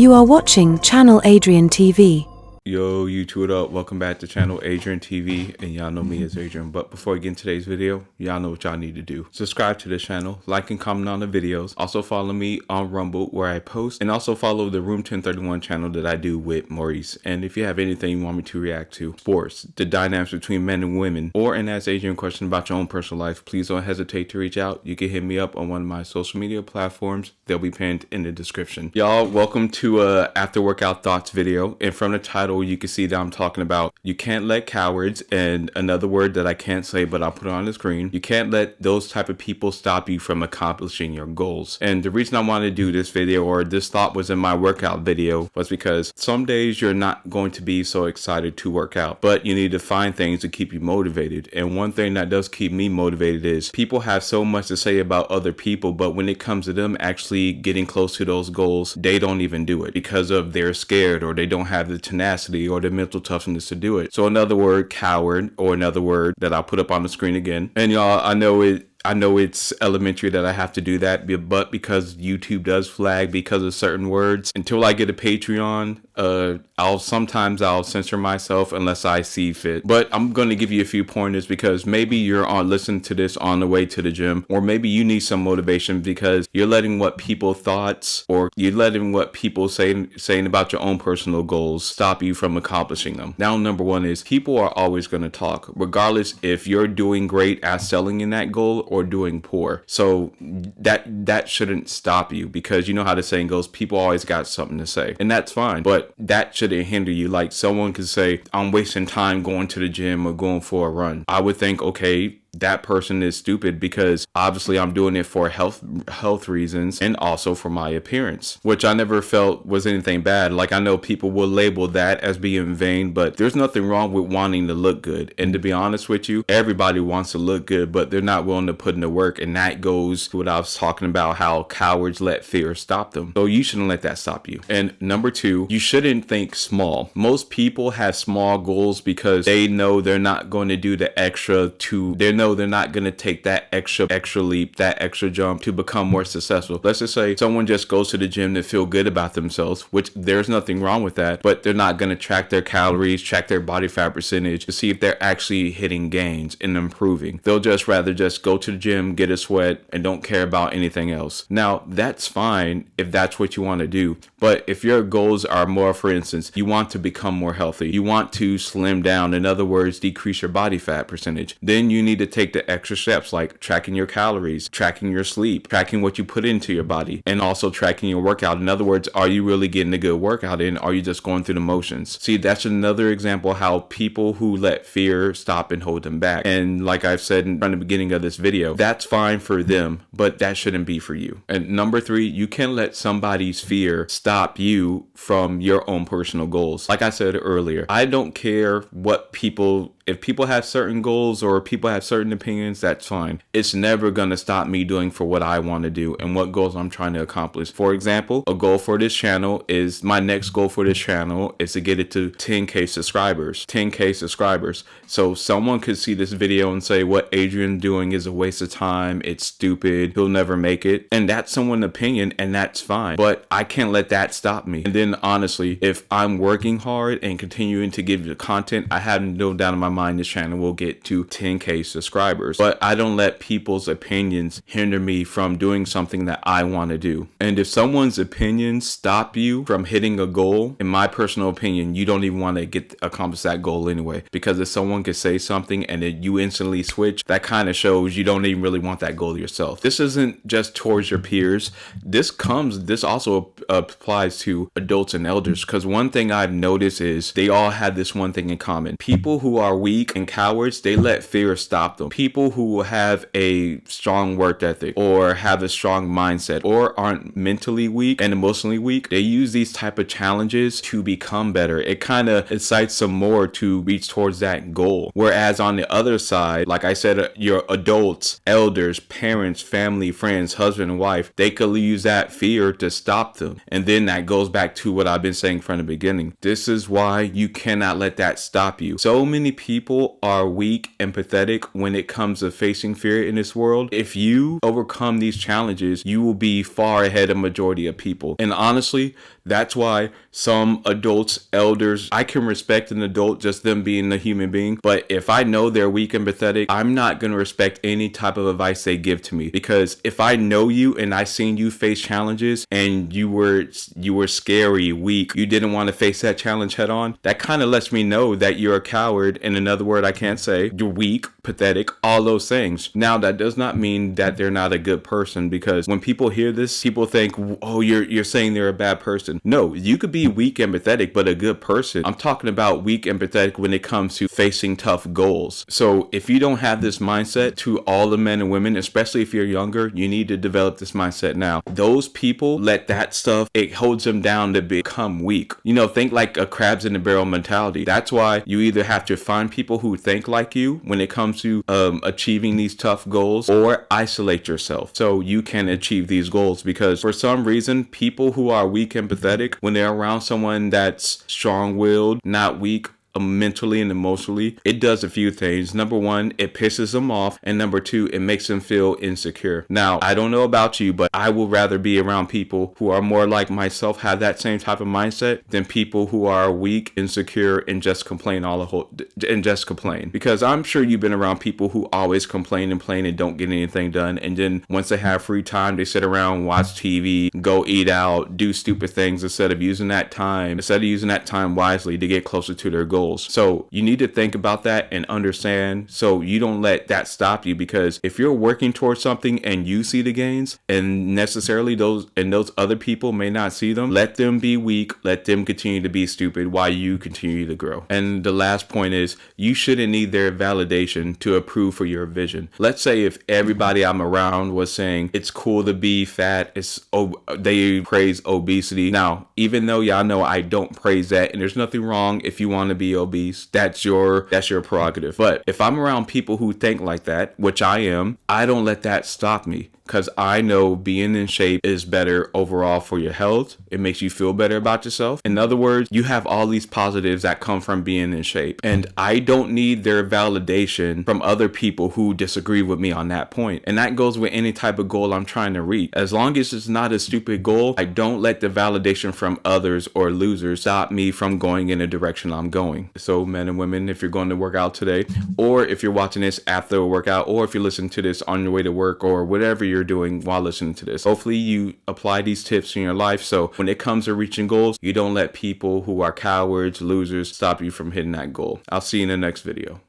You are watching Channel Adrian TV. Yo, YouTube, what up? Welcome back to Channel Adrian TV, and y'all know me as Adrian. But before I get into today's video, y'all know what y'all need to do. Subscribe to this channel, like and comment on the videos. Also follow me on Rumble where I post, and also follow the Room 1031 channel that I do with Maurice. And if you have anything you want me to react to, sports, the dynamics between men and women, or an Ask Adrian question about your own personal life, please don't hesitate to reach out. You can hit me up on one of my social media platforms. They'll be pinned in the description. Y'all, welcome to a after workout thoughts video. And from the title, you can see that I'm talking about you can't let cowards, and another word that I can't say but I'll put it on the screen, you can't let those type of people stop you from accomplishing your goals. And the reason I wanted to do this video, or this thought was in my workout video, was because some days you're not going to be so excited to work out, but you need to find things to keep you motivated. And one thing that does keep me motivated is people have so much to say about other people, but when it comes to them actually getting close to those goals, they don't even do it because of they're scared, or they don't have the tenacity or the mental toughness to do it. So another word, coward, or another word that I'll put up on the screen again. And y'all, I know it's elementary that I have to do that, but because YouTube does flag because of certain words, until I get a Patreon, I'll censor myself unless I see fit. But I'm going to give you a few pointers, because maybe you're listening to this on the way to the gym, or maybe you need some motivation because you're letting what people thoughts, or you're letting what people saying about your own personal goals stop you from accomplishing them. Now, number one is people are always going to talk, regardless if you're doing great at selling in that goal or doing poor. So that shouldn't stop you, because you know how the saying goes, people always got something to say, and that's fine, but that shouldn't hinder you. Like, someone could say, I'm wasting time going to the gym or going for a run. I would think, okay, that person is stupid, because obviously I'm doing it for health reasons, and also for my appearance, which I never felt was anything bad. Like, I know people will label that as being vain, but there's nothing wrong with wanting to look good. And to be honest with you, everybody wants to look good, but they're not willing to put in the work. And that goes to what I was talking about, how cowards let fear stop them. So you shouldn't let that stop you. And number two, you shouldn't think small. Most people have small goals because they know they're not going to do the extra they're not going to take that extra leap, that extra jump to become more successful. Let's just say someone just goes to the gym to feel good about themselves, which there's nothing wrong with that, but they're not going to track their calories, track their body fat percentage to see if they're actually hitting gains and improving. They'll just rather just go to the gym, get a sweat, and don't care about anything else. Now, that's fine if that's what you want to do, but if your goals are more, for instance, you want to become more healthy, you want to slim down, in other words, decrease your body fat percentage, then you need to take the extra steps, like tracking your calories, tracking your sleep, tracking what you put into your body, and also tracking your workout. In other words, are you really getting a good workout in? Are you just going through the motions? See, that's another example how people who let fear stop and hold them back. And like I've said from the beginning of this video, that's fine for them, but that shouldn't be for you. And number three, you can't let somebody's fear stop you from your own personal goals. Like I said earlier, I don't care what if people have certain goals or people have certain opinions, that's fine. It's never going to stop me doing for what I want to do and what goals I'm trying to accomplish. For example, my next goal for this channel is to get it to 10K subscribers. So someone could see this video and say, what Adrian's doing is a waste of time. It's stupid. He'll never make it. And that's someone's opinion, and that's fine. But I can't let that stop me. And then honestly, if I'm working hard and continuing to give you content, I have no doubt in my mind this channel will get to 10K subscribers. But I don't let people's opinions hinder me from doing something that I want to do. And if someone's opinions stop you from hitting a goal, in my personal opinion, you don't even want to accomplish that goal anyway. Because if someone could say something and then you instantly switch, that kind of shows you don't even really want that goal yourself. This isn't just towards your peers. This also applies to adults and elders, because one thing I've noticed is they all have this one thing in common. People who are weak and cowards, they let fear stop them. People who have a strong work ethic or have a strong mindset or aren't mentally weak and emotionally weak, they use these type of challenges to become better. It kind of incites some more to reach towards that goal. Whereas on the other side, like I said, your adults, elders, parents, family, friends, husband and wife, they could use that fear to stop them. And then that goes back to what I've been saying from the beginning. This is why you cannot let that stop you. So many people people are weak and pathetic when it comes to facing fear in this world. If you overcome these challenges, you will be far ahead of majority of people. And honestly, that's why some adults, elders, I can respect an adult, just them being a human being. But if I know they're weak and pathetic, I'm not going to respect any type of advice they give to me. Because if I know you and I seen you face challenges and you were scary, weak, you didn't want to face that challenge head on, that kind of lets me know that you're a coward. In another word I can't say, you're weak, pathetic, all those things. Now, that does not mean that they're not a good person, because when people hear this, people think, oh, you're saying they're a bad person. No, you could be weak and pathetic, but a good person. I'm talking about weak and pathetic when it comes to facing tough goals. So if you don't have this mindset, to all the men and women, especially if you're younger, you need to develop this mindset now. Those people let that stuff, it holds them down to become weak. Think like a crabs in the barrel mentality. That's why you either have to find people who think like you when it comes to achieving these tough goals, or isolate yourself so you can achieve these goals. Because for some reason, people who are weak and pathetic, when they're around someone that's strong-willed, not weak, mentally and emotionally, it does a few things. Number one, it pisses them off, and number two, it makes them feel insecure. Now, I don't know about you, but I would rather be around people who are more like myself, have that same type of mindset, than people who are weak, insecure, and just complain because I'm sure you've been around people who always complain and don't get anything done, and then once they have free time, they sit around, watch TV, go eat out, do stupid things instead of using that time wisely to get closer to their goals. So you need to think about that and understand, so you don't let that stop you. Because if you're working towards something and you see the gains, and necessarily those other people may not see them, let them be weak, let them continue to be stupid while you continue to grow. And the last point is, you shouldn't need their validation to approve for your vision. Let's say if everybody I'm around was saying it's cool to be fat, they praise obesity. Now, even though y'all know I don't praise that, and there's nothing wrong if you want to be obese, that's your prerogative. But if I'm around people who think like that, which I am, I don't let that stop me. Because I know being in shape is better overall for your health. It makes you feel better about yourself. In other words, you have all these positives that come from being in shape. And I don't need their validation from other people who disagree with me on that point. And that goes with any type of goal I'm trying to reach. As long as it's not a stupid goal, I don't let the validation from others or losers stop me from going in a direction I'm going. So men and women, if you're going to work out today, or if you're watching this after a workout, or if you're listening to this on your way to work, or whatever you're doing while listening to this, hopefully you apply these tips in your life, so when it comes to reaching goals, you don't let people who are cowards, losers, stop you from hitting that goal. I'll see you in the next video.